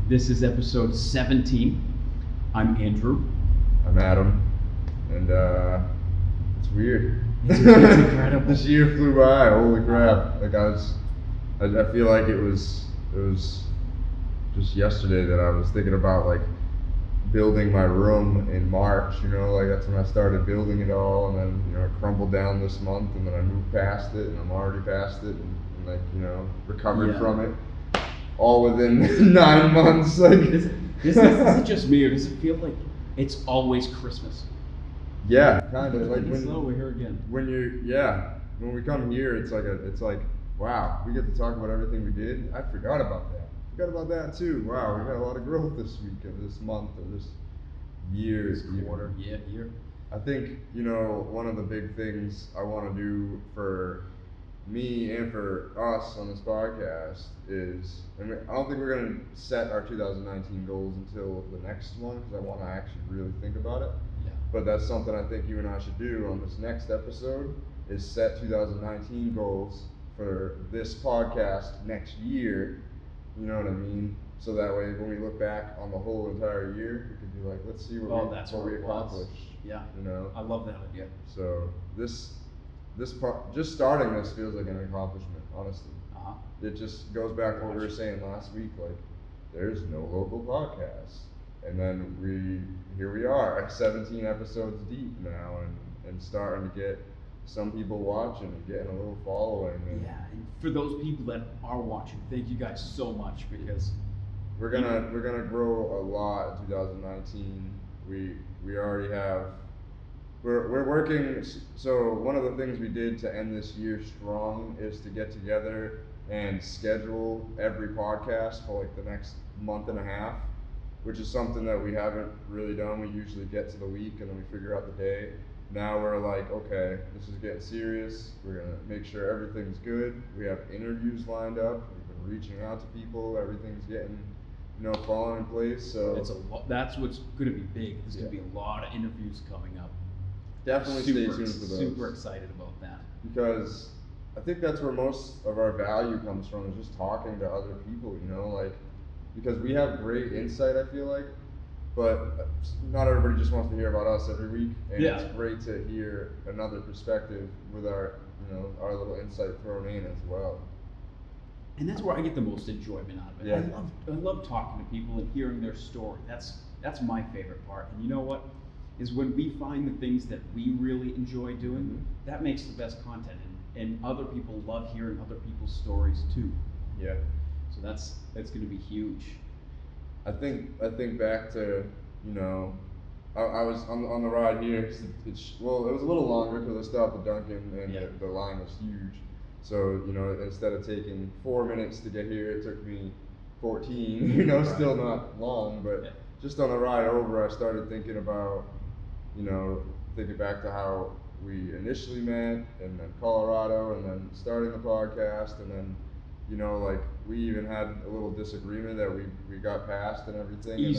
This is episode 17. I'm Andrew. I'm Adam, and it's weird. It's incredible. This year flew by. Holy crap! Like I feel like it was just yesterday that I was thinking about like building my room in March. You know, like that's when I started building it all, and then it crumbled down this month, and then I moved past it, and I'm already past it, and like recovered from it. All within 9 months. Like, is it just me, or does it feel like it's always Christmas? Yeah, kind of. Like we're here again. When we come here, it's like wow, we get to talk about everything we did. I forgot about that. Too. Wow, we got a lot of growth this week, or this month, or this year, this quarter. Yeah, year. I think one of the big things I want to do for me and for us on this podcast is, I don't think we're going to set our 2019 goals until the next one, because I want to actually really think about it. Yeah. But that's something I think you and I should do on this next episode, is set 2019 goals for this podcast next year. You know what I mean? So that way, when we look back on the whole entire year, we could be like, let's see what we accomplished. Yeah. I love that idea. So just starting this feels like an accomplishment, honestly. It just goes back to what we were saying last week, like there's no local podcast, and then here we are 17 episodes deep now, and starting to get some people watching and getting a little following. And for those people that are watching, thank you guys so much, because we're gonna grow a lot in 2019. We already have. We're working, so one of the things we did to end this year strong is to get together and schedule every podcast for like the next month and a half, which is something that we haven't really done. We usually get to the week and then we figure out the day. Now we're like, okay, this is getting serious. We're gonna make sure everything's good. We have interviews lined up. We've been reaching out to people. Everything's getting falling in place. So that's what's gonna be big. There's gonna be a lot of interviews coming up. Definitely stay tuned for those. Super excited about that. Because I think that's where most of our value comes from, is just talking to other people, because we have great insight, I feel like, but not everybody just wants to hear about us every week, and it's great to hear another perspective with our little insight thrown in as well. And that's where I get the most enjoyment out of it. Yeah. I love talking to people and hearing their story. That's my favorite part. And you know what? Is when we find the things that we really enjoy doing, that makes the best content, and other people love hearing other people's stories too. Yeah. So that's going to be huge. I think back to I was on the ride here. It was a little longer because I stopped at Dunkin' and the line was huge. So instead of taking 4 minutes to get here, it took me 14. Right. Still not long, but just on the ride over, I started thinking about. Thinking back to how we initially met, and then Colorado, and then starting the podcast, and then, we even had a little disagreement that we got past and everything.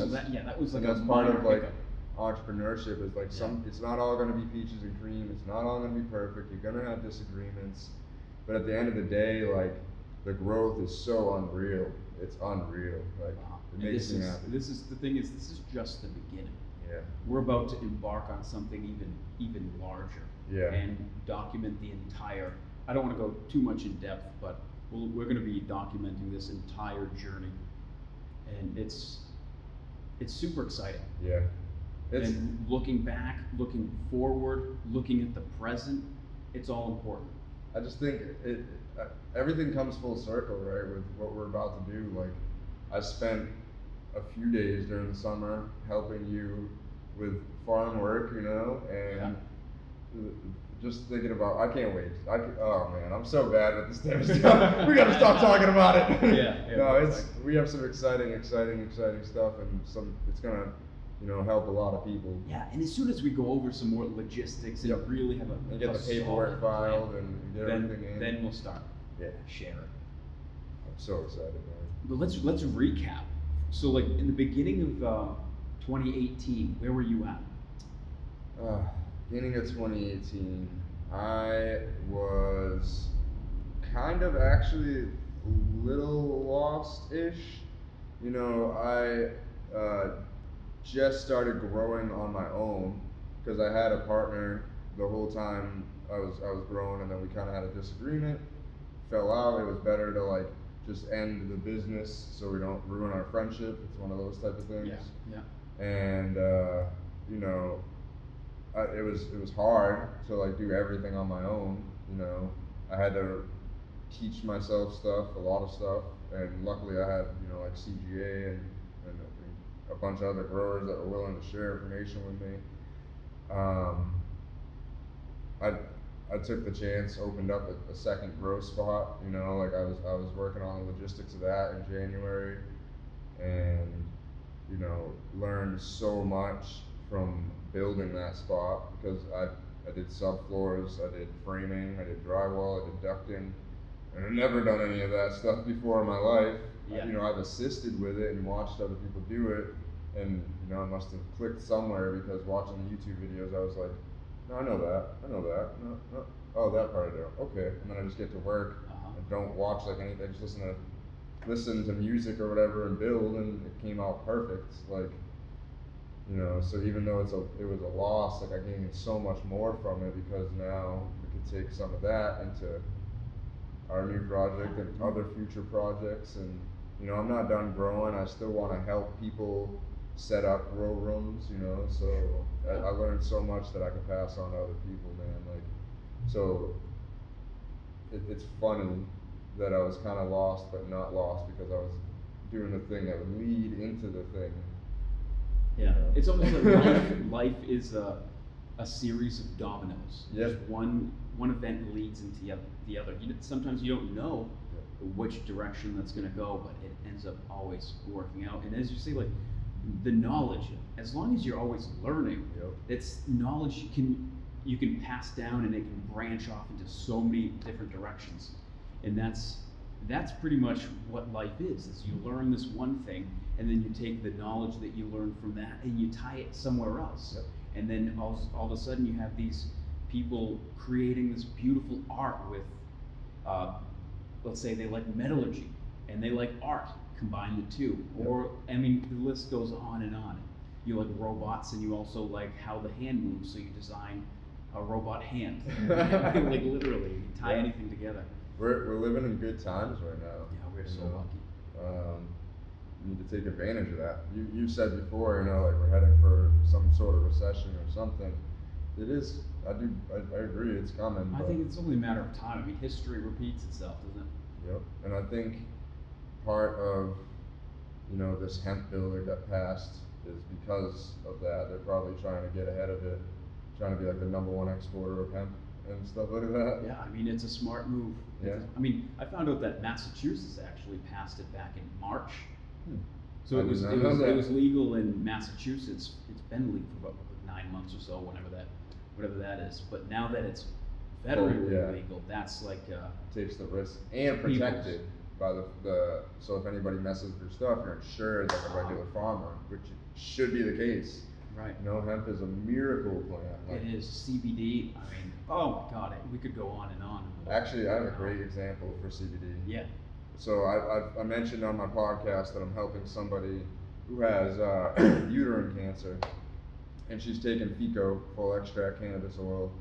That was like that's part of like entrepreneurship. Is like it's not all going to be peaches and cream. It's not all going to be perfect. You're going to have disagreements, but at the end of the day, like the growth is so unreal. It's unreal. Like it makes me happy. This is just the beginning. Yeah. We're about to embark on something even larger. Yeah. And document the entire. I don't want to go too much in depth, but we're going to be documenting this entire journey, and it's super exciting. Yeah. And looking back, looking forward, looking at the present, it's all important. I just think everything comes full circle, right? With what we're about to do. Like, I spent a few days during the summer helping you with farm work, and just thinking about, I can't wait. Oh man, I'm so bad at this type of stuff. We gotta stop talking about it. We have some exciting stuff, and it's gonna, help a lot of people. Yeah, and as soon as we go over some more logistics and really have and get the paperwork filed and get everything in, then we'll start. Yeah, sharing. I'm so excited, man. But let's recap. So, like in the beginning of 2018, where were you at? Beginning of 2018, I was kind of actually a little lost-ish. You know, I just started growing on my own because I had a partner the whole time I was growing, and then we kind of had a disagreement, fell out. It was better to like just end the business so we don't ruin our friendship. It's one of those type of things. Yeah. And you know, it was hard to like do everything on my own. You know, I had to teach myself stuff, a lot of stuff, and luckily I had like CGA and a bunch of other growers that were willing to share information with me. Um, I I took the chance, opened up a second grow spot. You know, like I was working on the logistics of that in January, and learned so much from building that spot because I did subfloors, I did framing, I did drywall, I did ducting, and I've never done any of that stuff before in my life. Yeah. I've assisted with it and watched other people do it, and I must have clicked somewhere because watching the YouTube videos, I was like, no, I know that, no, no, oh, that part I do, okay, and then I just get to work and don't watch like anything, I just listen to music or whatever and build, and it came out perfect. Like, so even though it was a loss, like I gained so much more from it because now we could take some of that into our new project and other future projects. And I'm not done growing. I still want to help people set up grow rooms. So I learned so much that I can pass on to other people, man. Like, so it's funny that I was kind of lost but not lost because I was doing the thing that would lead into the thing. Yeah, it's almost like life is a series of dominoes. Yep. Just one event leads into the other. Sometimes you don't know which direction that's going to go, but it ends up always working out. And as you say, like the knowledge, as long as you're always learning, it's knowledge you can pass down, and it can branch off into so many different directions. And that's pretty much what life is you learn this one thing, and then you take the knowledge that you learned from that and you tie it somewhere else. Yep. And then all of a sudden you have these people creating this beautiful art with, let's say they like metallurgy and they like art, combine the two. Yep. Or, I mean, the list goes on and on. You like robots, and you also like how the hand moves, so you design a robot hand. Like literally, you tie anything together. We're living in good times right now. Yeah, we're so lucky. You need to take advantage of that. You said before, like we're heading for some sort of recession or something. It is. I agree. It's coming. I think it's only a matter of time. I mean, history repeats itself, doesn't it? Yep. And I think part of this hemp bill that got passed is because of that. They're probably trying to get ahead of it, trying to be like the #1 exporter of hemp and stuff like that. Yeah, I mean, it's a smart move. Yeah. I mean, I found out that Massachusetts actually passed it back in March. So I it was did not know that. it was legal in Massachusetts. It's been legal for about 9 months or so, whatever that is. But now that it's federally legal, that's like takes the risk and protected by the so if anybody messes with your stuff, you're insured like a regular farmer, which should be the case. Right. Hemp is a miracle plant. Like, it is CBD. I mean, oh my God, we could go on and on. Actually, I have a great example for CBD. Yeah. So I mentioned on my podcast that I'm helping somebody who has uterine cancer, and she's taking FECO, full extract cannabis oil,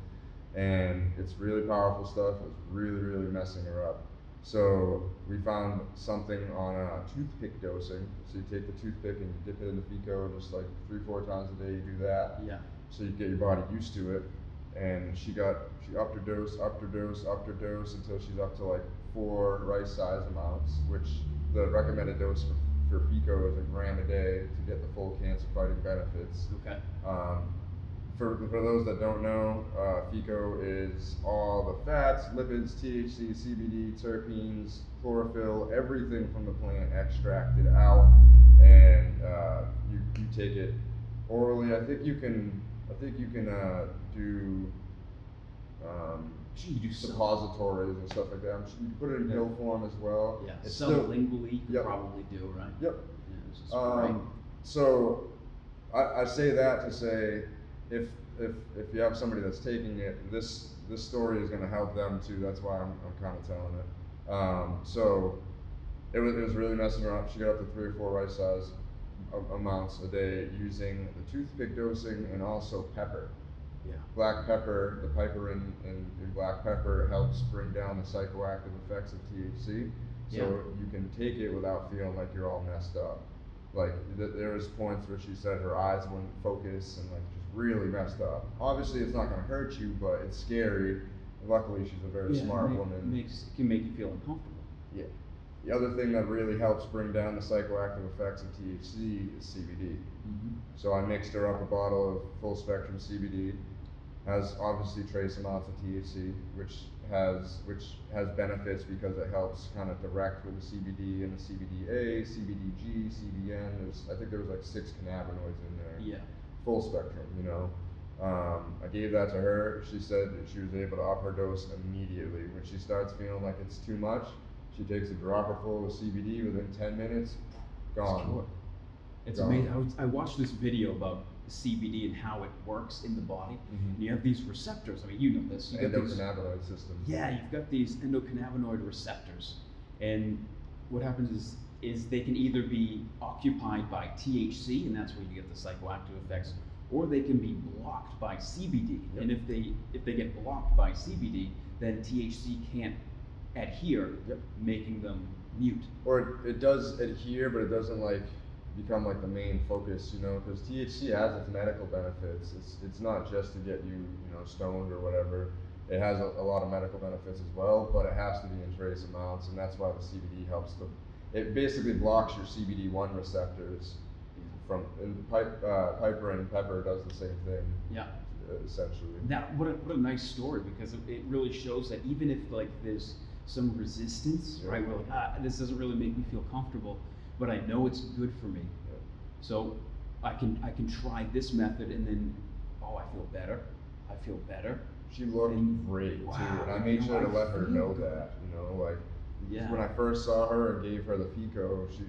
and it's really powerful stuff. It's really, really messing her up. So we found something on toothpick dosing. So you take the toothpick and you dip it in the FECO, and just like 3-4 times a day you do that. Yeah. So you get your body used to it. And she upped her dose until she's up to like 4 rice size amounts, which the recommended dose for FECO is 1 gram a day to get the full cancer fighting benefits. Okay. For those that don't know, FECO is all the fats, lipids, THC, CBD, terpenes, chlorophyll, everything from the plant extracted out, and you take it orally. I think you can do you do suppositories and stuff like that. You can put it in pill form as well. Yeah, sublingually you could probably do, right? Yep. Yeah, so I say that to say, if you have somebody that's taking it, this story is going to help them too. That's why I'm kind of telling it. So it was really messing her up. She got up to 3 or 4 rice amounts a day using the toothpick dosing and also pepper. Yeah. Black pepper, the piperin in black pepper helps bring down the psychoactive effects of THC. So you can take it without feeling like you're all messed up. Like there was points where she said her eyes wouldn't focus and like just really messed up. Obviously it's not gonna hurt you, but it's scary. Luckily she's a very smart woman. It can make you feel uncomfortable. Yeah. The other thing that really helps bring down the psychoactive effects of THC is CBD. Mm-hmm. So I mixed her up a bottle of full spectrum CBD. Has obviously trace amounts of THC, which has benefits because it helps kind of direct with the CBD and the CBDA, CBDG, CBN. I think there was like 6 cannabinoids in there. Yeah. Full spectrum, you know. I gave that to her. She said that she was able to up her dose immediately. When she starts feeling like it's too much, she takes a dropper full of CBD. Within 10 minutes, gone. It's amazing. I watched this video about CBD and how it works in the body. Mm-hmm. And you have these receptors. I mean, you know this. Endocannabinoid system. Yeah, you've got these endocannabinoid receptors, and what happens is they can either be occupied by THC, and that's where you get the psychoactive effects, or they can be blocked by CBD. Yep. And if they get blocked by CBD, then THC can't adhere, making them mute. Or it does adhere, but it doesn't like become like the main focus, you know, because THC has its medical benefits. It's not just to get you, stoned or whatever. It has a lot of medical benefits as well, but it has to be in trace amounts, and that's why the CBD helps to. It basically blocks your CBD1 receptors. Piperin pepper does the same thing. Yeah. Essentially. Now, what a nice story, because it really shows that even if like there's some resistance, right? We're like, this doesn't really make me feel comfortable, but I know it's good for me. Yeah. So I can try this method, and then I feel better. I feel better. She looked great too, and I made sure to let her know that. When I first saw her and gave her the Pico, she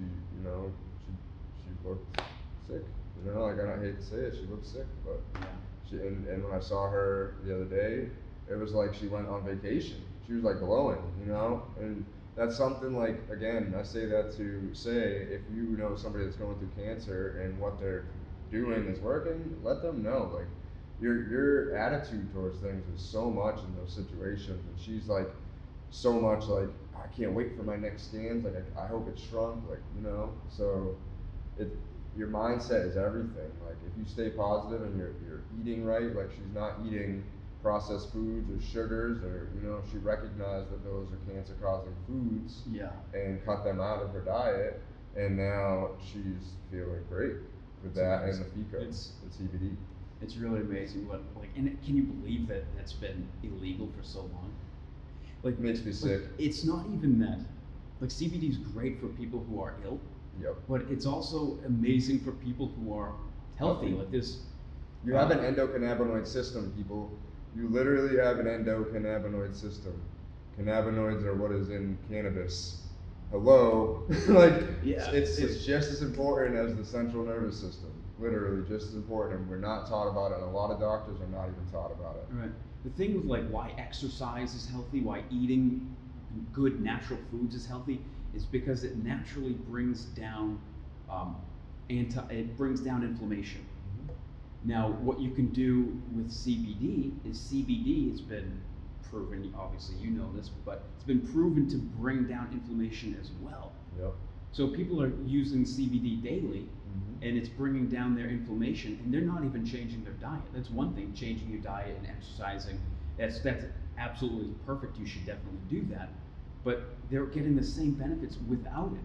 looked sick. I hate to say it, she looked sick, but and when I saw her the other day, it was like she went on vacation. She was like glowing, and that's something like, again, I say that to say, if you know somebody that's going through cancer and what they're doing is working, let them know. Like, your attitude towards things is so much in those situations, and she's like, so much like, I can't wait for my next scans, like, I hope it's shrunk, like, so your mindset is everything. Like, if you stay positive and you're eating right, like, she's not eating processed foods or sugars, or she recognized that those are cancer-causing foods, and cut them out of her diet, and now she's feeling great with that and the Pico, the CBD. It's really amazing and can you believe that that's been illegal for so long? Like, makes me sick. It's not even that. Like, CBD is great for people who are ill. Yep. But it's also amazing for people who are healthy. Like this. You have an endocannabinoid system, people. You literally have an endocannabinoid system. Cannabinoids are what is in cannabis. Hello? It's just as important as the central nervous system. Literally just as important. And we're not taught about it, and a lot of doctors are not even taught about it. Right. The thing with why exercise is healthy, why eating good natural foods is healthy, is because it naturally brings down inflammation. Now, what you can do with CBD is CBD has been proven, obviously you know this, but it's been proven to bring down inflammation as well. Yep. So people are using CBD daily, and it's bringing down their inflammation, and they're not even changing their diet. That's one thing, changing your diet and exercising. That's absolutely perfect. You should definitely do that. But they're getting the same benefits without it.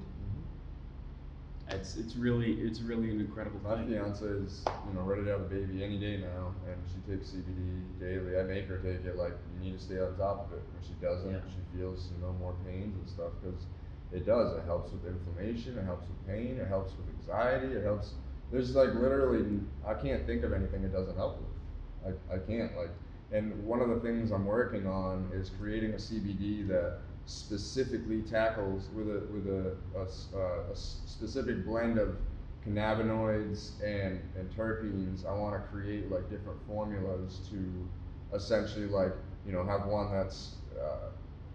It's really an incredible thing. My fiance is ready to have a baby any day now, and she takes CBD daily. I make her take it. Like, you need to stay on top of it. When she doesn't, she feels more pains and stuff, because it does. It helps with inflammation. It helps with pain. It helps with anxiety. It helps. There's literally, I can't think of anything it doesn't help with. I can't and one of the things I'm working on is creating a CBD that specifically tackles with a specific blend of cannabinoids and terpenes. I want to create different formulas to essentially have one that's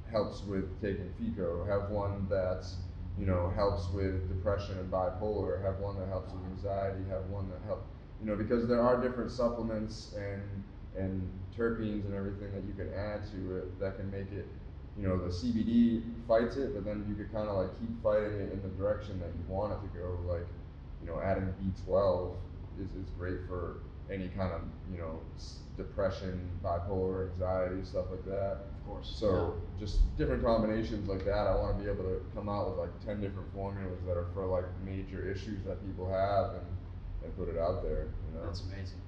helps with taking Pico, have one that's you know, helps with depression and bipolar, have one that helps with anxiety, have one that helps, you know, because there are different supplements and terpenes and everything that you can add to it that can make it, you know, the CBD fights it, but then you could kind of like keep fighting it in the direction that you want it to go. Like, you know, adding B12 is great for any kind of, you know, depression, bipolar, anxiety, stuff like that. Of course. So just different combinations like that. I want to be able to come out with like 10 different formulas that are for like major issues that people have and put it out there. You know, That's amazing.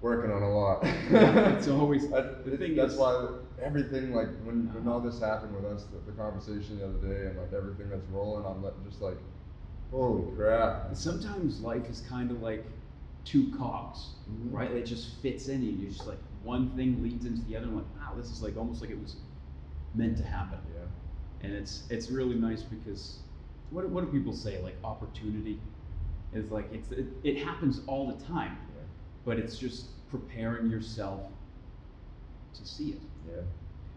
Working on a lot. It's always the thing. That's why everything, like when all this happened with us, the conversation the other day, and like everything that's rolling, I'm just like, holy crap. Sometimes life is kind of like two cogs, right? It just fits in you. You're just like, one thing leads into the other. I'm like, wow, this is like almost like it was meant to happen. Yeah. And it's really nice because what do people say? Like opportunity is like it happens all the time, but it's just preparing yourself to see it. Yeah.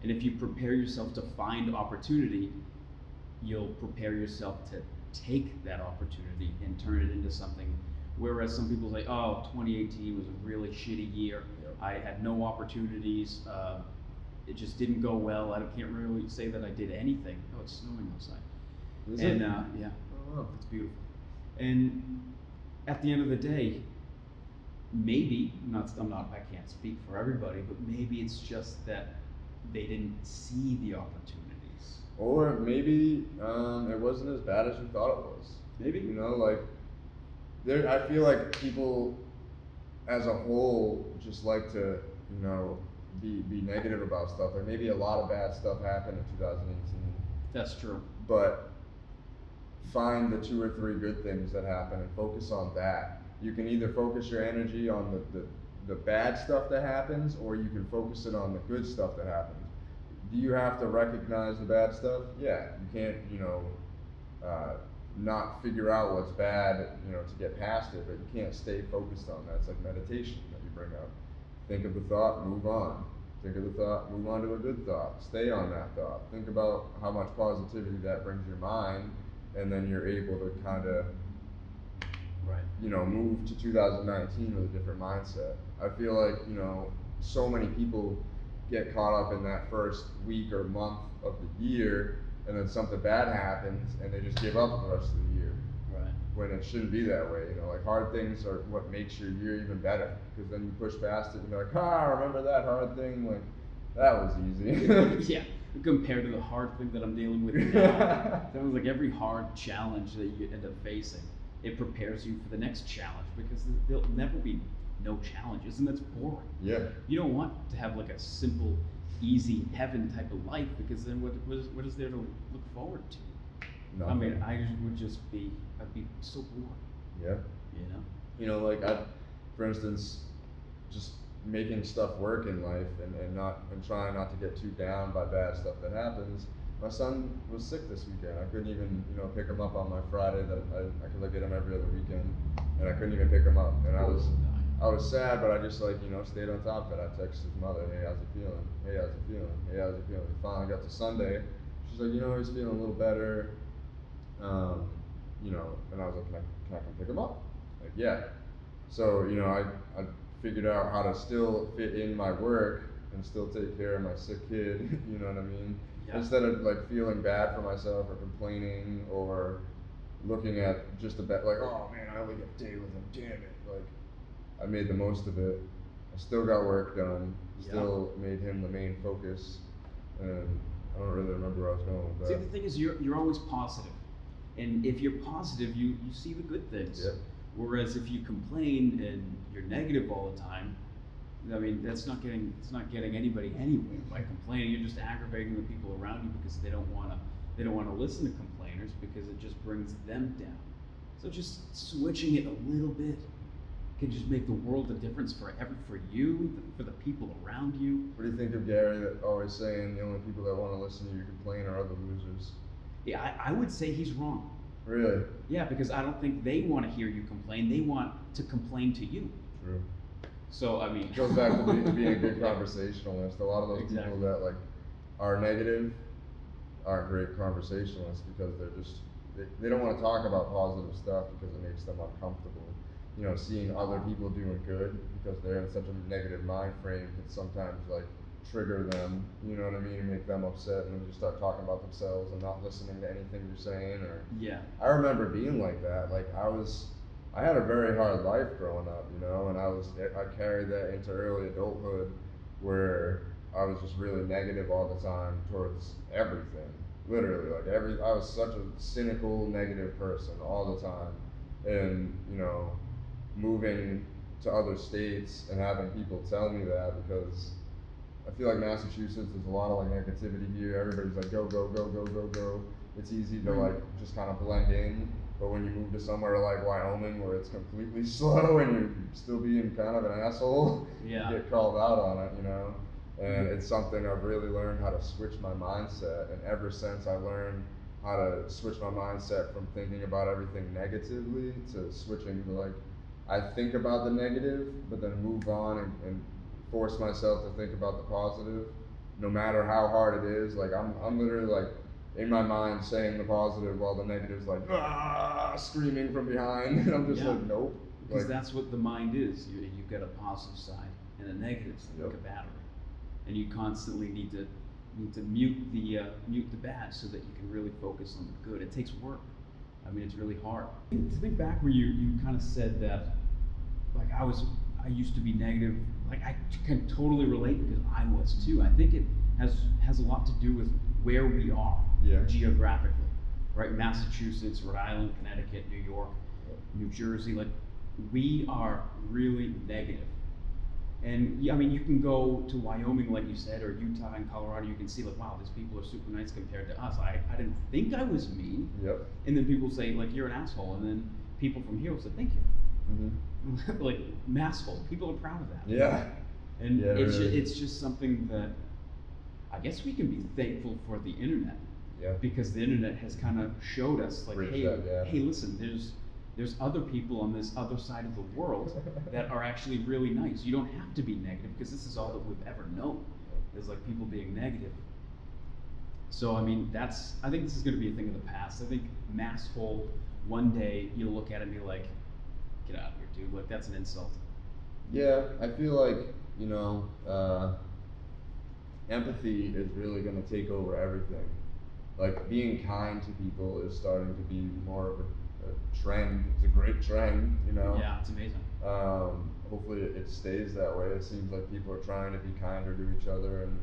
And if you prepare yourself to find opportunity, you'll prepare yourself to take that opportunity and turn it into something. Whereas some people say, oh, 2018 was a really shitty year. Yep. I had no opportunities. It just didn't go well. I can't really say that I did anything. Oh, it's snowing outside. Is and it? Yeah, Oh, wow. it's beautiful. And at the end of the day, maybe I can't speak for everybody, but maybe it's just that they didn't see the opportunities. Or maybe it wasn't as bad as you thought it was. Maybe. You know, like I feel like people as a whole just like to, you know, be negative about stuff. Like maybe a lot of bad stuff happened in 2018. That's true. But find the 2 or 3 good things that happen and focus on that. You can either focus your energy on the bad stuff that happens, or you can focus it on the good stuff that happens. Do you have to recognize the bad stuff? Yeah, you can't, you know, not figure out what's bad, you know, to get past it, but you can't stay focused on that. It's like meditation that you bring up. Think of the thought, move on. Think of the thought, move on to a good thought. Stay on that thought. Think about how much positivity that brings your mind, and then you're able to kind of, right, you know, move to 2019 with a different mindset. I feel like, you know, so many people get caught up in that first week or month of the year, and then something bad happens, and they just give up the rest of the year. Right. When it shouldn't be that way, you know, like hard things are what makes your year even better, because then you push past it and you're like, remember that hard thing? Like, that was easy. Yeah, compared to the hard thing that I'm dealing with now. Sounds like every hard challenge that you end up facing, it prepares you for the next challenge, because there'll never be no challenges, and that's boring. Yeah. You don't want to have like a simple, easy heaven type of life, because then what is there to look forward to? Nothing. I mean, I'd be so bored. Yeah. You know? You know, like for instance, just making stuff work in life and trying not to get too down by bad stuff that happens. My son was sick this weekend. I couldn't even, you know, pick him up on my Friday that I could get him every other weekend, and I couldn't even pick him up. And I was sad, but I just, like, you know, stayed on top of it. I texted his mother, hey, how's he feeling? Hey, how's he feeling? Hey, how's he feeling? We finally got to Sunday. She's like, you know, he's feeling a little better. You know, and I was like, can I come pick him up? Like, yeah. So, you know, I figured out how to still fit in my work and still take care of my sick kid, you know what I mean? Yeah. Instead of like feeling bad for myself or complaining or looking at just like, oh man, I only get a day with him, damn it. Like, I made the most of it. I still got work done, still made him the main focus, and I don't really remember where I was going with that. See, the thing is, you're always positive. And if you're positive, you see the good things. Yep. Whereas if you complain and you're negative all the time, I mean, it's not getting anybody anywhere. By complaining, you're just aggravating the people around you, because they don't want to listen to complainers, because it just brings them down. So just switching it a little bit can just make the world a difference for you, for the people around you. What do you think of Gary that always saying the only people that want to listen to you complain are other losers? Yeah, I would say he's wrong. Really? Yeah, because I don't think they want to hear you complain. They want to complain to you. True. So, I mean, it goes back to being a good conversationalist. A lot of those exactly. people that like are negative aren't great conversationalists, because they don't want to talk about positive stuff because it makes them uncomfortable. You know, seeing other people doing good because they're in such a negative mind frame can sometimes like trigger them, you know what I mean, and make them upset, and then just start talking about themselves and not listening to anything you're saying. Or Yeah. I remember being like that. Like I had a very hard life growing up, you know, and I carried that into early adulthood, where I was just really negative all the time towards everything. Literally, like I was such a cynical, negative person all the time, and you know, moving to other states and having people tell me that, because I feel like Massachusetts, there's a lot of like negativity here. Everybody's like go go go go go go. It's easy to like just kind of blend in, but when you move to somewhere like Wyoming where it's completely slow and you're still being kind of an asshole, Yeah. you get called out on it, you know. And it's something I've really learned how to switch my mindset. And ever since I learned how to switch my mindset from thinking about everything negatively to switching to like, I think about the negative, but then move on and force myself to think about the positive, no matter how hard it is. Like I'm literally like in my mind saying the positive while the negative's like screaming from behind, and I'm just like, nope. Because that's what the mind is. You've got a positive side and a negative side, like a battery, and you constantly need to mute the bad so that you can really focus on the good. It takes work. I mean, it's really hard. To think back where you kind of said that, like I used to be negative. Like I can totally relate because I was too. I think it has a lot to do with where we are geographically, right? Massachusetts, Rhode Island, Connecticut, New York, New Jersey. Like we are really negative. And yeah, I mean, you can go to Wyoming, like you said, or Utah and Colorado. You can see like, wow, these people are super nice compared to us. I didn't think I was mean. Yep. And then people say like, you're an asshole, and then people from here will say, thank you. Mm-hmm. Like masshole. People are proud of that. Yeah. And it's just something that I guess we can be thankful for the internet. Yeah. Because the internet has kind of showed us like, hey, listen, there's other people on this other side of the world that are actually really nice. You don't have to be negative, because this is all that we've ever known, is like people being negative. So I mean, I think this is going to be a thing of the past. I think masshole, one day you'll look at it and be like, get out of here, dude. Like that's an insult. Yeah, I feel like, you know, empathy is really going to take over everything. Like being kind to people is starting to be more of a trend. It's a great trend, you know. Yeah, it's amazing. Hopefully it stays that way. It seems like people are trying to be kinder to each other and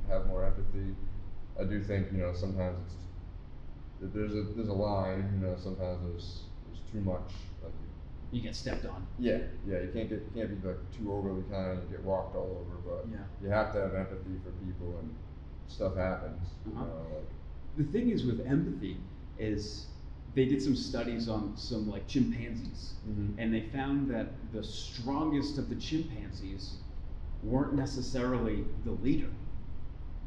have more empathy. I do think, you know, sometimes there's a line, you know, sometimes there's too much, like you get stepped on. Yeah, you can't be like too overly kind and get walked all over, but you have to have empathy for people, and stuff happens. You know, like. The thing is with empathy is they did some studies on some like chimpanzees, and they found that the strongest of the chimpanzees weren't necessarily the leader.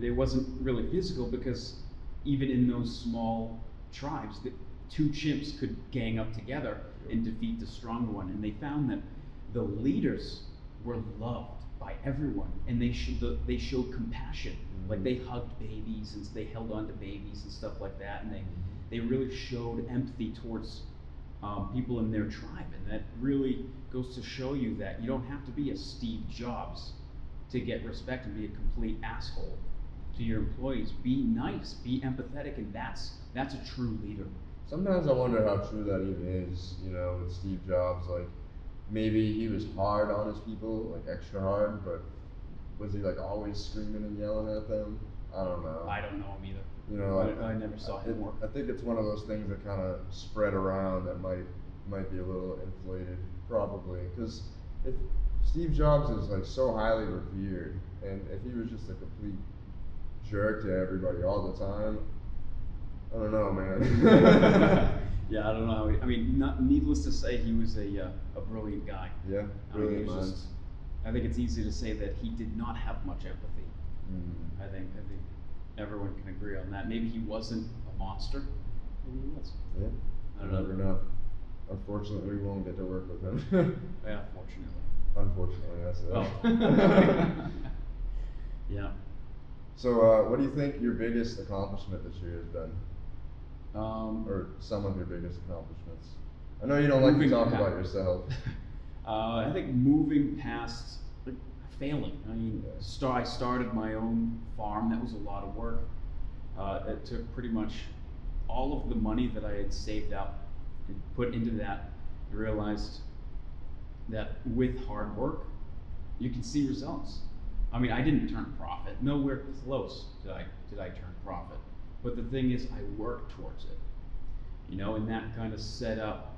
It wasn't really physical, because even in those small tribes, the two chimps could gang up together and defeat the stronger one. And they found that the leaders were loved by everyone, and they showed compassion. Like they hugged babies and they held on to babies and stuff like that, and they really showed empathy towards people in their tribe. And that really goes to show you that you don't have to be a Steve Jobs to get respect and be a complete asshole to your employees. Be nice, be empathetic, and that's a true leader. Sometimes I wonder how true that even is, you know, with Steve Jobs. Like, maybe he was hard on his people, like extra hard, but was he like always screaming and yelling at them? I don't know. I don't know him either. You know, like, I never saw him work. I think it's one of those things that kind of spread around that might be a little inflated, probably. Because if Steve Jobs is like so highly revered, and if he was just a complete jerk to everybody all the time, I don't know, man. Yeah, I don't know. I mean, needless to say, he was a brilliant guy. Yeah, brilliant mind. I think it's easy to say that he did not have much empathy. I think everyone can agree on that. Maybe he wasn't a monster. Maybe he was. Yeah, I never know. Unfortunately, we won't get to work with him. Yeah, fortunately. Unfortunately, that's it. Oh. Yeah. So, what do you think your biggest accomplishment this year has been? Or some of your biggest accomplishments? I know you don't like to talk about yourself. I think moving past failing. I mean, I started my own farm. That was a lot of work. It took pretty much all of the money that I had saved up and put into that. I realized that with hard work, you can see results. I mean, I didn't turn profit. Nowhere close did I turn profit. But the thing is, I worked towards it. You know, and that kind of set up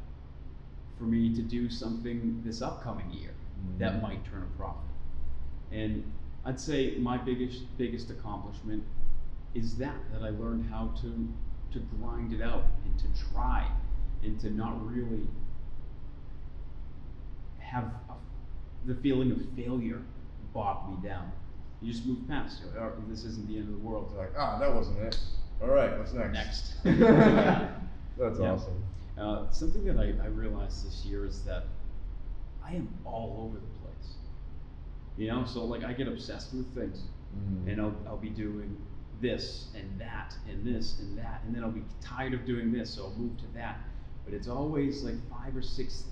for me to do something this upcoming year that might turn a profit. And I'd say my biggest accomplishment is that I learned how to grind it out and to try and to not really have the feeling of failure bog me down. You just move past. You're like, oh, this isn't the end of the world. It's like, that wasn't it. All right, what's next? Next. That's awesome. Something that I realized this year is that I am all over the place. You know, so like I get obsessed with things, and I'll be doing this and that and this and that, and then I'll be tired of doing this, so I'll move to that. But it's always like 5 or 6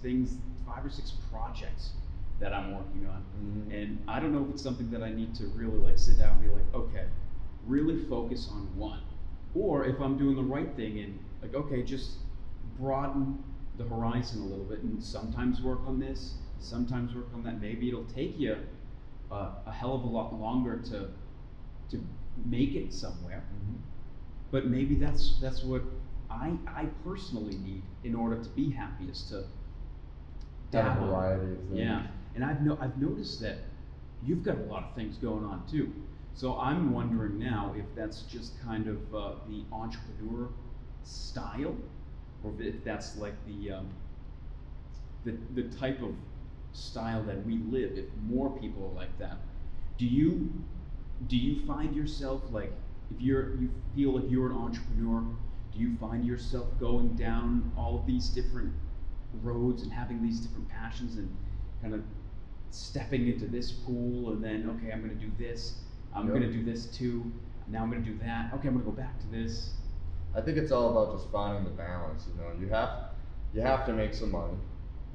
projects that I'm working on, and I don't know if it's something that I need to really like sit down and be like, okay, really focus on one, or if I'm doing the right thing and like, okay, just broaden the horizon a little bit and sometimes work on this, sometimes work on that. Maybe it'll take you a hell of a lot longer to make it somewhere, but maybe that's what I personally need in order to be happy, is to have a variety of things. Yeah, and I've noticed that you've got a lot of things going on too. So I'm wondering now if that's just kind of the entrepreneur style, or if that's like the type of style that we live. If more people are like that, do you find yourself like, if you feel like you're an entrepreneur, do you find yourself going down all of these different roads and having these different passions and kind of stepping into this pool, and then, okay, I'm going to do this, I'm going to do this too, now I'm going to do that, okay, I'm going to go back to this? I think it's all about just finding the balance. You know, you have to make some money.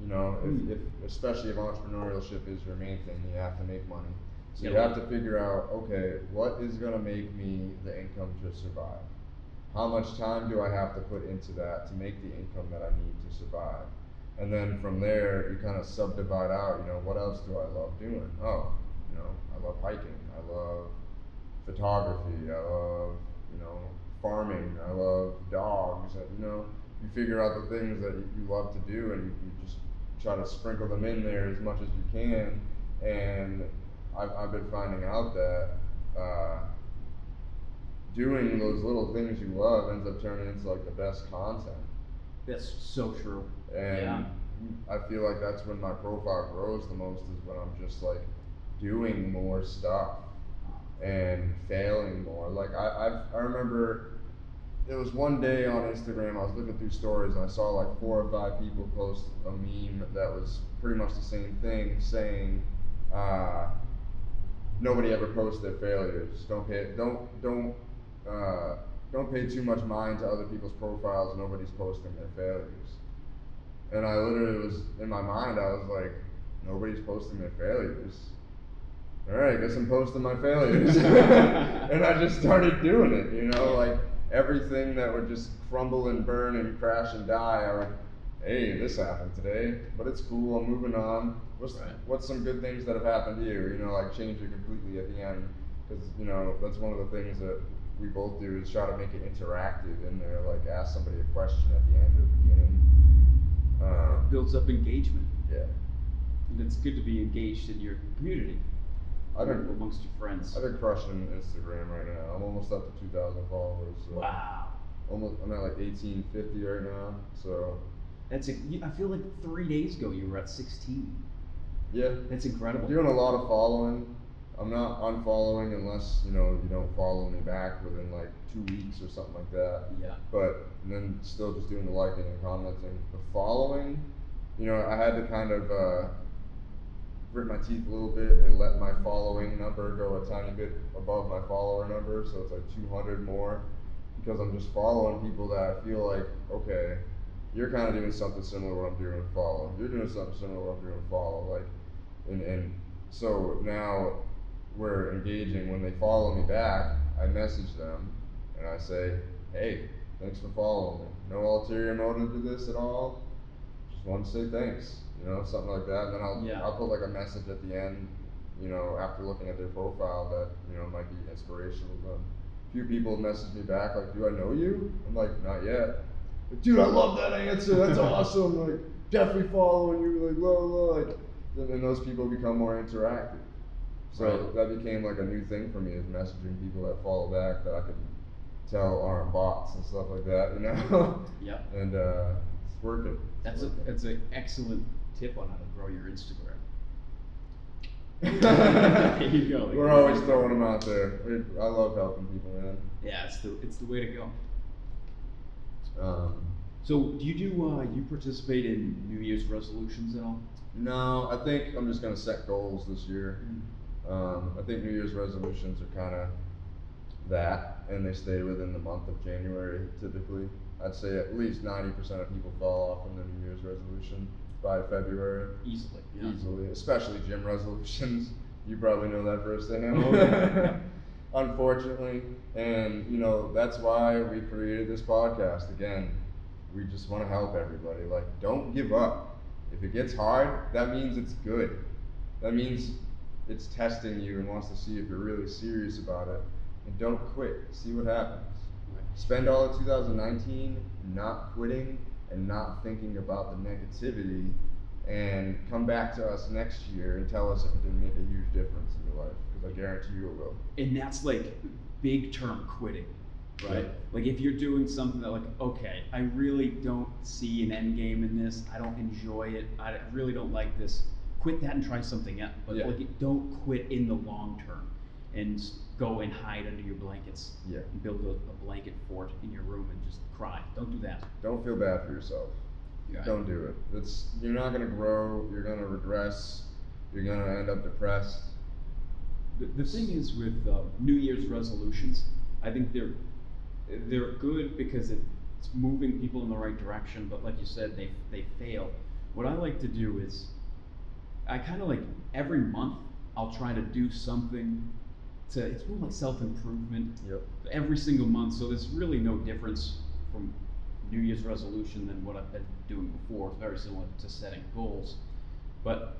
You know, if especially if entrepreneurship is your main thing, you have to make money. So you have to figure out, okay, what is going to make me the income to survive? How much time do I have to put into that to make the income that I need to survive? And then from there, you kind of subdivide out, you know, what else do I love doing? Oh, you know, I love hiking, I love photography, I love, you know, farming, I love dogs. You know, you figure out the things that you love to do, and you just try to sprinkle them in there as much as you can. And I've been finding out that doing those little things you love ends up turning into like the best content. That's so true. And I feel like that's when my profile grows the most, is when I'm just like doing more stuff and failing more. Like I remember it was one day on Instagram, I was looking through stories and I saw like 4 or 5 people post a meme that was pretty much the same thing, saying nobody ever posts their failures. Don't pay too much mind to other people's profiles. Nobody's posting their failures. And I literally was, in my mind, I was like, nobody's posting their failures. All right, I guess I'm posting my failures. And I just started doing it, you know, like everything that would just crumble and burn and crash and die, I would, hey, this happened today, but it's cool, I'm moving on. What's some good things that have happened to you? You know, like change it completely at the end. Because, you know, that's one of the things that we both do, is try to make it interactive in there, like ask somebody a question at the end or the beginning. It builds up engagement. Yeah. And it's good to be engaged in your community, amongst your friends. I've been crushing Instagram right now. I'm almost up to 2,000 followers. So wow. I'm at like 1,850 right now. So I feel like 3 days ago you were at 16. Yeah. That's incredible. Doing a lot of following. I'm not unfollowing unless, you know, you don't follow me back within like 2 weeks or something like that. Yeah. But then still just doing the liking and commenting. The following, you know, I had to kind of grit my teeth a little bit and let my following number go a tiny bit above my follower number, so it's like 200 more. because I'm just following people that I feel like, okay, you're kind of doing something similar to what I'm doing, follow. You're doing something similar to what I'm doing, follow. Like, and so now we're engaging. When they follow me back, I message them and I say, hey, thanks for following me. No ulterior motive to this at all. Just want to say thanks, you know, something like that. And then I'll put like a message at the end, you know, after looking at their profile that, you know, might be inspirational to them. A few people message me back like, do I know you? I'm like, not yet. Like, dude, I love that answer. That's awesome. Like, definitely following you. Like, blah, blah. Like, and those people become more interactive. So that became like a new thing for me, is messaging people that follow back that I could tell aren't bots and stuff like that, you know? Yep. And it's working. That's an excellent tip on how to grow your Instagram. There you go. We're always throwing them out there. I love helping people, man. Yeah, it's the way to go. So do you participate in New Year's resolutions at all? No, I think I'm just gonna set goals this year. I think New Year's resolutions are kind of that, and they stay within the month of January typically. I'd say at least 90% of people fall off from the New Year's resolution by February. Easily, yeah. Easily, especially gym resolutions. You probably know that firsthand. Oh, yeah. Unfortunately, and you know, that's why we created this podcast. Again, we just want to help everybody. Like, don't give up. If it gets hard, that means it's good. That means it's testing you and wants to see if you're really serious about it. And don't quit. See what happens. Right. Spend all of 2019 not quitting and not thinking about the negativity, and come back to us next year and tell us if it didn't make a huge difference in your life, because I guarantee you it will. And that's like big term quitting, right? Yeah. Like if you're doing something that like, okay, I really don't see an end game in this. I don't enjoy it. I really don't like this. Quit that and try something else. But like, don't quit in the long term and go and hide under your blankets. Yeah. And build a blanket fort in your room and just cry. Don't do that. Don't feel bad for yourself. Yeah. Don't do it. You're not gonna grow. You're gonna regress. You're gonna end up depressed. The thing is with New Year's resolutions, I think they're good because it's moving people in the right direction. But like you said, they fail. What I like to do is, I kind of like every month I'll try to do something it's more like self-improvement. Yep. Every single month, so there's really no difference from New Year's resolution than what I've been doing before. It's very similar to setting goals. But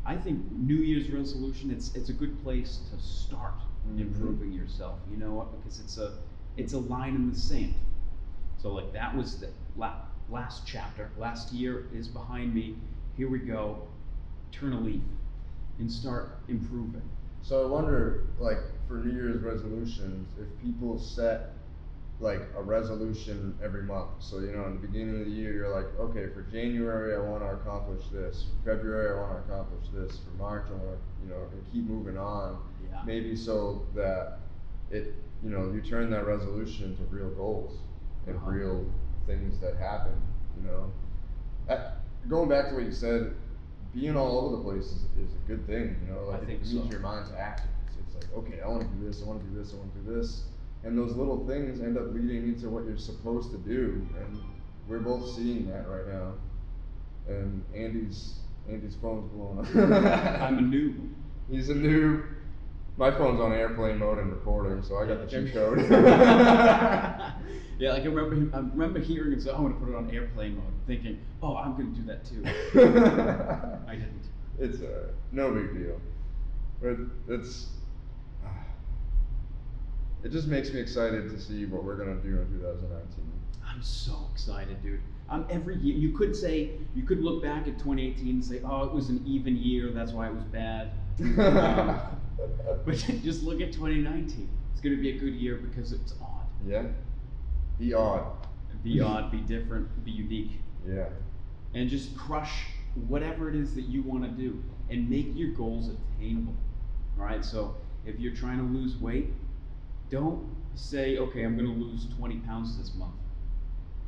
I think New Year's resolution, it's a good place to start improving yourself. You know what? Because it's a line in the sand. So like that was the last chapter. Last year is behind me. Here we go. Turn a leaf and start improving. So I wonder, like, for New Year's resolutions, if people set like a resolution every month. So, you know, in the beginning of the year, you're like, okay, for January, I want to accomplish this. For February, I want to accomplish this. For March, I want to, you know, and keep moving on. Yeah. Maybe so that it, you know, you turn that resolution into real goals and real things that happen, you know. Going back to what you said, being all over the place is a good thing, you know. Like, it means your mind's active. It's like, okay, I want to do this, I want to do this, I want to do this. And those little things end up leading into what you're supposed to do, and we're both seeing that right now. And Andy's phone's blowing up. I'm a noob. He's a noob. My phone's on airplane mode and recording, so I got the cheat code. Yeah, like I remember hearing it, so I want to put it on airplane mode, thinking, oh, I'm going to do that too. I didn't. It's no big deal. But it just makes me excited to see what we're going to do in 2019. I'm so excited, dude. Every year, you could look back at 2018 and say, oh, it was an even year, that's why it was bad. But just look at 2019. It's going to be a good year because it's odd. Yeah. Be odd. Be odd, be different, be unique. Yeah. And just crush whatever it is that you want to do and make your goals attainable. All right? So if you're trying to lose weight, don't say, okay, I'm going to lose 20 pounds this month.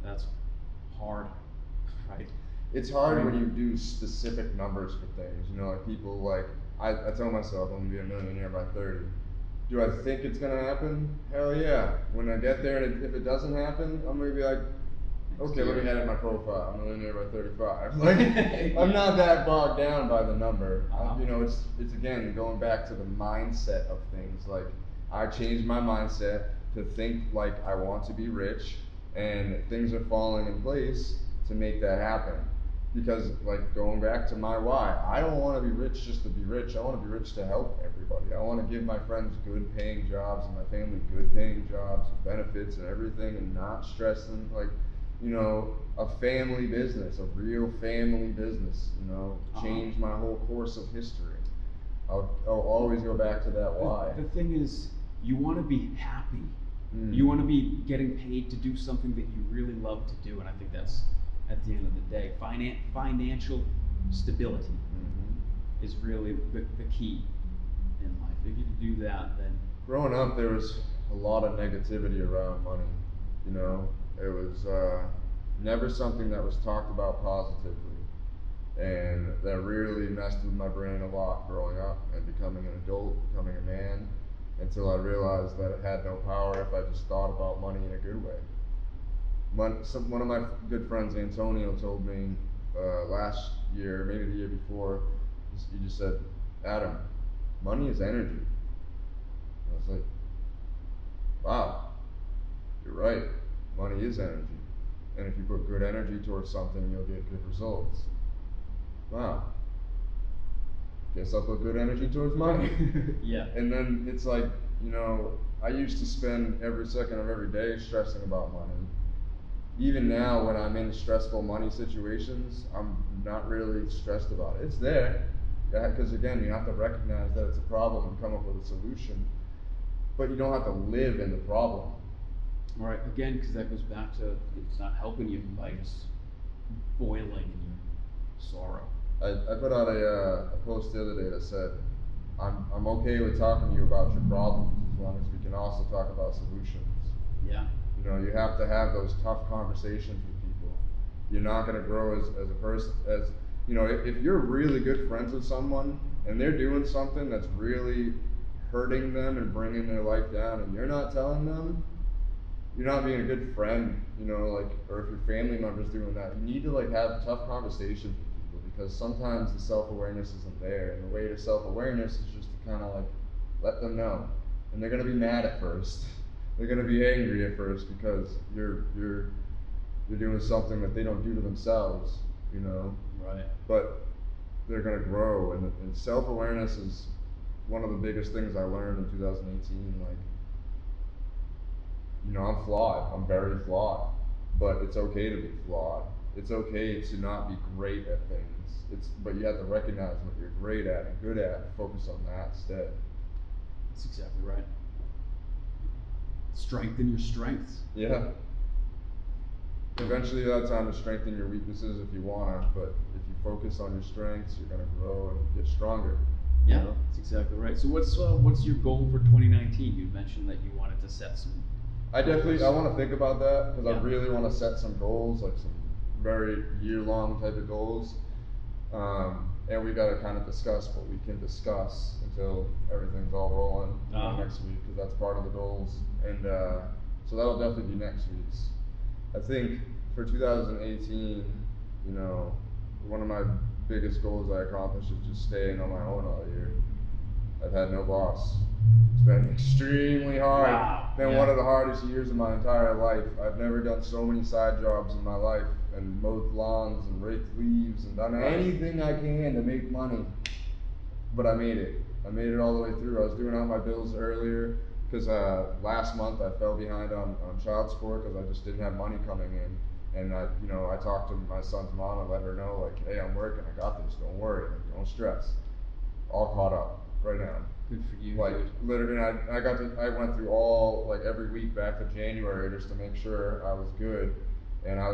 That's hard, right? It's hard when you do specific numbers for things. You know, like people like, I tell myself I'm going to be a millionaire by 30. Do I think it's gonna happen? Hell yeah. When I get there and if it doesn't happen, I'm gonna be like, okay, let me edit my profile. I'm a millionaire by 35. Like, I'm not that bogged down by the number. You know, it's again going back to the mindset of things. Like, I changed my mindset to think like I want to be rich, and things are falling in place to make that happen. Because, like, going back to my why, I don't want to be rich just to be rich. I want to be rich to help everybody. I want to give my friends good paying jobs and my family good paying jobs with benefits and everything, and not stress them. Like, you know, a family business, a real family business, you know, change my whole course of history. I'll always go back to that why. The thing is, you want to be happy. You want to be getting paid to do something that you really love to do, and I think that's, at the end of the day, financial stability is really the key in life. If you can do that, then... Growing up, there was a lot of negativity around money, you know. It was never something that was talked about positively, and that really messed with my brain a lot growing up and becoming an adult, becoming a man, until I realized that it had no power if I just thought about money in a good way. One of my good friends, Antonio, told me last year, maybe the year before, he just said, Adam, money is energy. And I was like, wow, you're right. Money is energy. And if you put good energy towards something, you'll get good results. Wow. Guess I'll put good energy towards money. Yeah. And then it's like, you know, I used to spend every second of every day stressing about money. Even now, when I'm in stressful money situations, I'm not really stressed about it. It's there, because again, you have to recognize that it's a problem and come up with a solution. But you don't have to live in the problem. Right, again, because that goes back to, it's not helping you by just boiling in your sorrow. I put out a post the other day that said, I'm okay with talking to you about your problems as long as we can also talk about solutions. Yeah. You know, you have to have those tough conversations with people. You're not going to grow as a person, you know, if you're really good friends with someone and they're doing something that's really hurting them and bringing their life down, and you're not telling them, you're not being a good friend, you know, like, or if your family member's doing that, you need to, like, have tough conversations with people, because sometimes the self-awareness isn't there, and the way to self-awareness is just to kind of, like, let them know. And they're going to be mad at first. They're going to be angry at first because you're doing something that they don't do to themselves, you know. Right. But they're going to grow, and self-awareness is one of the biggest things I learned in 2018. Like, you know, I'm flawed. I'm very flawed, but it's okay to be flawed. It's okay to not be great at things. But you have to recognize what you're great at and good at, and focus on that instead. That's exactly right. Strengthen your strengths. Yeah. Eventually you'll have time to strengthen your weaknesses if you wanna, but if you focus on your strengths, you're gonna grow and get stronger. Yeah, you know? that's exactly right. So what's your goal for 2019? You mentioned that you wanted to set some... I want to think about that, because Yeah. I really want to set some goals, like some very year-long type of goals. And we got to kind of discuss what we can discuss until everything's all rolling next week, because that's part of the goals. And so that'll definitely be next week's. I think for 2018, you know, one of my biggest goals I accomplished is just staying on my own all year. I've had no boss. It's been extremely hard. Wow. It's been one of the hardest years of my entire life. I've never done so many side jobs in my life, and mowed lawns and raked leaves and done anything I can to make money. But I made it. I made it all the way through. I was doing out my bills earlier because last month I fell behind on child support because I just didn't have money coming in. And I talked to my son's mom and let her know, like, hey, I'm working. I got this. Don't worry. Like, don't stress. All caught up right now. Good for you. Like, dude. literally, I went through all, like, every week back to January just to make sure I was good. And I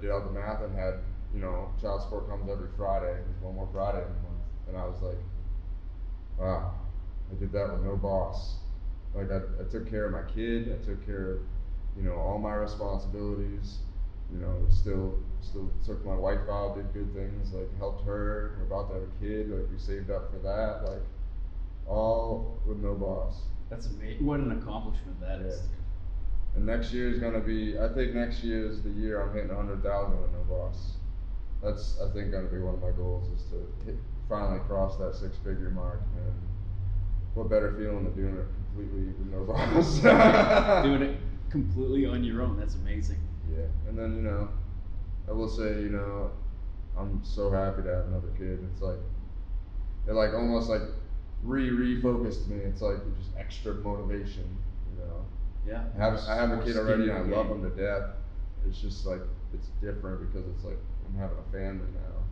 did all the math and had, you know, child support comes every Friday. There's one more Friday in the month. And I was like, wow, I did that with no boss. Like, I took care of my kid. I took care of, you know, all my responsibilities. You know, still took my wife out, did good things, like helped her. We're about to have a kid. Like, we saved up for that. Like, all with no boss. That's amazing. What an accomplishment that is. And next year is gonna be. I think next year is the year I'm hitting 100,000 with no boss. That's I think gonna be one of my goals is to finally cross that 6-figure mark. And what better feeling than doing it completely with no boss? Doing it completely on your own. That's amazing. Yeah, and then I will say I'm so happy to have another kid. It's like it like almost like refocused me. It's like just extra motivation. Yeah. I have a kid already, and I love game. him to death. It's just like it's different because it's like I'm having a family now.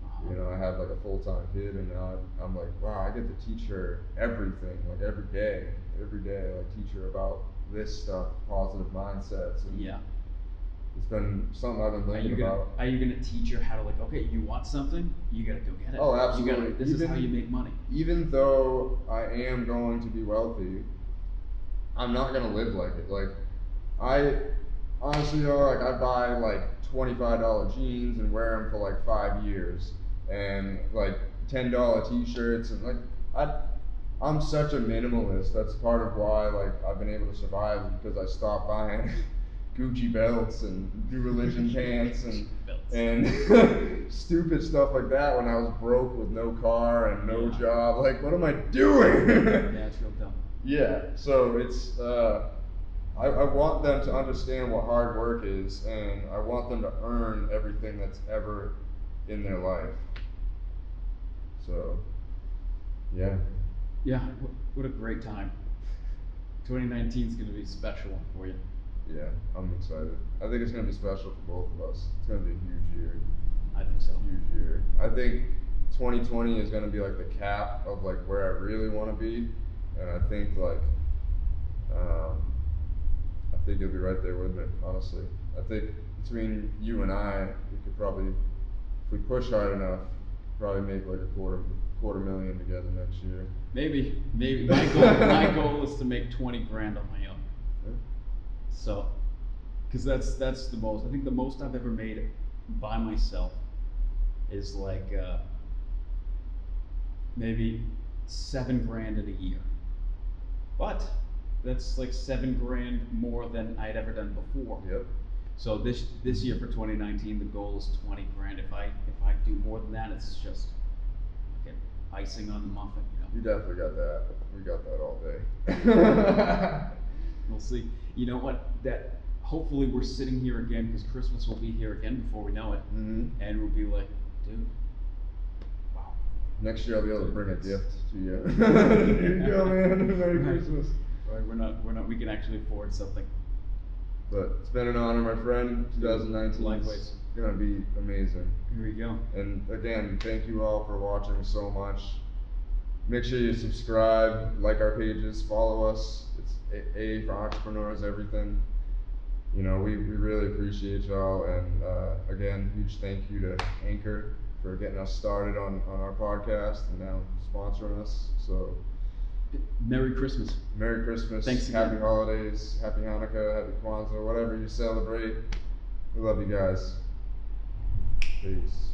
Uh-huh. I have like a full-time kid, and now I'm like, wow, I get to teach her everything, like every day, like teach her about this stuff, positive mindsets. And Yeah. it's been something I've been thinking about. Are you gonna teach her how to like? Okay, you want something, you gotta go get it. Oh, absolutely. This is how you make money. Even though I am going to be wealthy, I'm not gonna live like it. Like, I honestly like I buy like $25 jeans and wear them for like 5 years, and like $10 t-shirts, and like I'm such a minimalist. That's part of why like I've been able to survive, because I stopped buying Gucci belts and New Religion pants and stupid stuff like that when I was broke with no car and no job. Like, what am I doing? Yeah, it's real dumb. Yeah, so it's I want them to understand what hard work is, and I want them to earn everything that's ever in their life. So, yeah. Yeah, what a great time. 2019 is going to be a special one for you. Yeah, I'm excited. I think it's going to be special for both of us. It's going to be a huge year. I think so. Huge year. I think 2020 is going to be like the cap of like where I really want to be, and I think like I think you'll be right there with me, honestly. I think between you and I, we could probably, if we push hard enough, probably make like a quarter million together next year. Maybe. My goal is to make 20 grand on my own. Yeah. So, because that's the most. I think the most I've ever made by myself is like maybe 7 grand in a year. But that's like 7 grand more than I'd ever done before. Yep. So this year for 2019, the goal is 20 grand. If I do more than that, it's just like icing on the muffin. You definitely got that. We got that all day. We'll see. You know what? That hopefully we're sitting here again, because Christmas will be here again before we know it, and we'll be like, dude, wow. Next year I'll be able to bring a gift to you. Here you go, man. Merry Christmas. Right, we're not. We can actually afford something. But it's been an honor, my friend. 2019 Likewise. is gonna be amazing. Here we go. And again, thank you all for watching so much. Make sure you subscribe, like our pages, follow us. It's A for Entrepreneurs Everything. We really appreciate y'all. And again, huge thank you to Anchor for getting us started on our podcast and now sponsoring us. So, Merry Christmas. Merry Christmas. Thanks again. Happy holidays. Happy Hanukkah. Happy Kwanzaa. Whatever you celebrate. We love you guys. Peace.